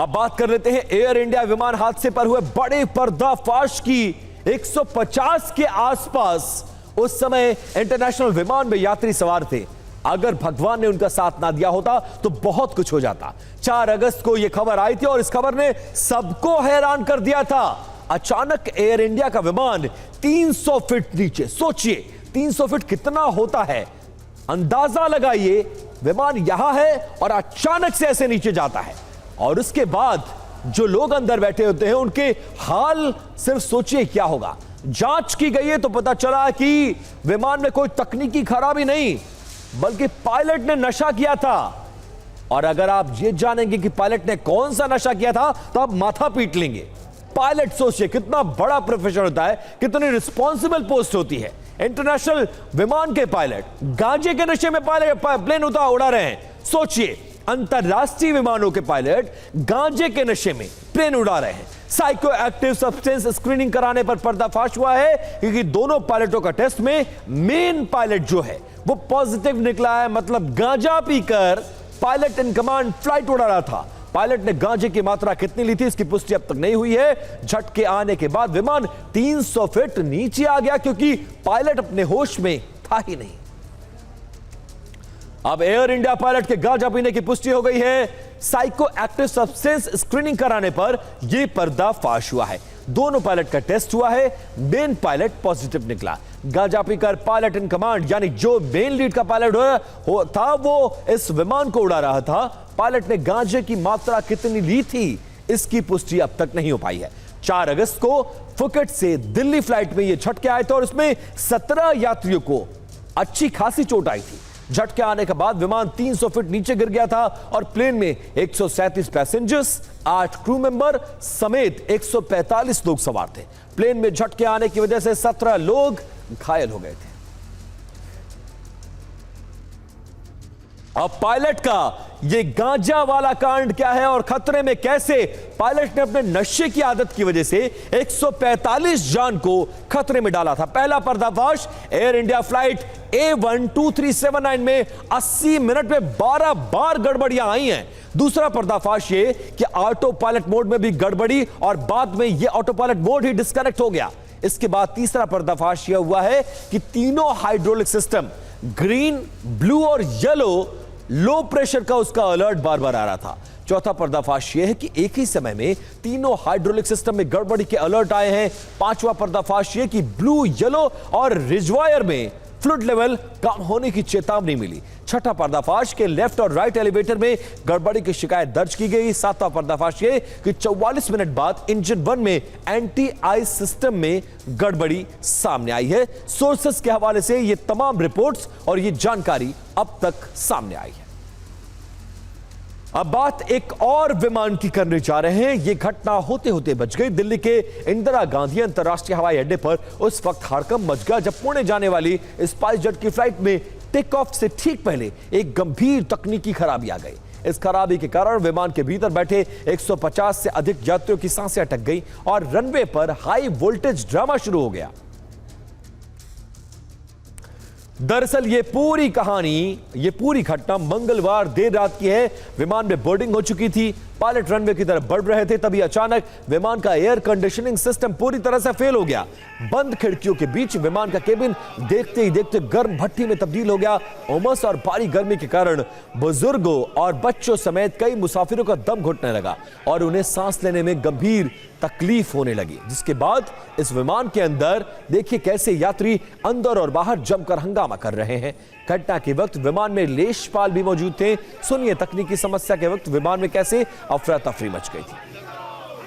अब बात कर लेते हैं एयर इंडिया विमान हादसे पर हुए बड़े पर्दाफाश की। 150 के आसपास उस समय इंटरनेशनल विमान में यात्री सवार थे। अगर भगवान ने उनका साथ ना दिया होता तो बहुत कुछ हो जाता। 4 अगस्त को यह खबर आई थी और इस खबर ने सबको हैरान कर दिया था। अचानक एयर इंडिया का विमान 300 फीट नीचे, सोचिए 300 फीट कितना होता है, अंदाजा लगाइए। विमान यहां है और अचानक से ऐसे नीचे जाता है और उसके बाद जो लोग अंदर बैठे होते हैं उनके हाल सिर्फ सोचिए क्या होगा। जांच की गई है तो पता चला कि विमान में कोई तकनीकी खराबी नहीं बल्कि पायलट ने नशा किया था। और अगर आप ये जानेंगे कि पायलट ने कौन सा नशा किया था तो आप माथा पीट लेंगे। पायलट सोचिए कितना बड़ा प्रोफेशन होता है, कितनी रिस्पॉन्सिबल पोस्ट होती है। इंटरनेशनल विमान के पायलट गांजे के नशे में प्लेन उड़ा रहे हैं। सोचिए अंतरराष्ट्रीय विमानों के पायलट गांजे के नशे में प्लेन उड़ा रहे हैं। साइको एक्टिव सब्सटेंस स्क्रीनिंग कराने पर पर्दाफाश हुआ है क्योंकि दोनों पायलटों का टेस्ट में मेन पायलट जो है वो पॉजिटिव निकला है। मतलब गांजा पीकर पायलट इन कमांड फ्लाइट उड़ा रहा था। पायलट ने गांजे की मात्रा कितनी ली थी इसकी पुष्टि अब तक नहीं हुई है। झटके आने के बाद विमान 300 फीट नीचे आ गया क्योंकि पायलट अपने होश में था ही नहीं। अब एयर इंडिया पायलट के गांजा पीने की पुष्टि हो गई है। साइको एक्टिव सब्सटेंस स्क्रीनिंग कराने पर यह पर्दाफाश हुआ है। दोनों पायलट का टेस्ट हुआ है, मेन पायलट पॉजिटिव निकला। गांजा पीकर पायलट इन कमांड यानी जो मेन लीड का पायलट था वो इस विमान को उड़ा रहा था। पायलट ने गांजे की मात्रा कितनी ली थी इसकी पुष्टि अब तक नहीं हो पाई है। 4 अगस्त को फुकेट से दिल्ली फ्लाइट में यह झटके आए थे और इसमें 17 यात्रियों को अच्छी खासी चोट आई थी। झटके आने के बाद विमान 300 फीट नीचे गिर गया था और प्लेन में 137 पैसेंजर्स, 8 क्रू मेंबर समेत 145 लोग सवार थे। प्लेन में झटके आने की वजह से 17 लोग घायल हो गए थे। अब पायलट का ये गांजा वाला कांड क्या है और खतरे में कैसे पायलट ने अपने नशे की आदत की वजह से 145 जान को खतरे में डाला था। पहला पर्दाफाश एयर इंडिया फ्लाइट A12379 में 80 मिनट में 12 बार गड़बड़ियां आई हैं। दूसरा पर्दाफाश ये कि ऑटो पायलट मोड में भी गड़बड़ी और बाद में यह ऑटो पायलट मोड ही डिस्कनेक्ट हो गया। इसके बाद तीसरा पर्दाफाश यह हुआ है कि तीनों हाइड्रोलिक सिस्टम ग्रीन, ब्लू और येलो लो प्रेशर का उसका अलर्ट बार बार आ रहा था। चौथा पर्दाफाश यह है कि एक ही समय में तीनों हाइड्रोलिक सिस्टम में गड़बड़ी के अलर्ट आए हैं। पांचवा पर्दाफाश यह कि ब्लू, येलो और रिजर्वायर में फ्लूइड लेवल कम होने की चेतावनी मिली। छठा पर्दाफाश के लेफ्ट और राइट एलिवेटर में गड़बड़ी की शिकायत दर्ज की गई। सातवां पर्दाफाश ये कि 44 मिनट बाद इंजन 1 में एंटी आइस सिस्टम में गड़बड़ी सामने आई है। सोर्सेस के हवाले से ये तमाम रिपोर्ट्स और ये जानकारी अब तक सामने आई है। अब बात एक और विमान की करने जा रहे हैं। यह घटना होते होते बच गई। दिल्ली के इंदिरा गांधी अंतरराष्ट्रीय हवाई अड्डे पर उस वक्त हड़कंप मच गया जब पुणे जाने वाली स्पाइस जेट की फ्लाइट में टेक ऑफ से ठीक पहले एक गंभीर तकनीकी खराबी आ गई। इस खराबी के कारण विमान के भीतर बैठे 150 से अधिक यात्रियों की सांसें अटक गई और रनवे पर हाई वोल्टेज ड्रामा शुरू हो गया। दरअसल ये पूरी घटना मंगलवार देर रात की है। विमान में बोर्डिंग हो चुकी थी, पायलट रनवे की तरफ बढ़ रहे थे, तभी अचानक विमान का एयर कंडीशनिंग सिस्टम पूरी तरह से फेल हो गया। बंद खिड़कियों के बीच विमान का केबिन देखते ही देखते गर्म भट्टी में तब्दील हो गया। उमस और भारी गर्मी के कारण बुजुर्गों और बच्चों समेत कई मुसाफिरों का दम घुटने लगा और उन्हें सांस लेने में गंभीर तकलीफ होने लगी। जिसके बाद इस विमान के अंदर देखिए कैसे यात्री अंदर और बाहर जमकर हंगामा कर रहे हैं। घटना के वक्त विमान में लेशपाल भी मौजूद थे। सुनिए तकनीकी समस्या के वक्त विमान में कैसे अफरा तफरी मच गई थी।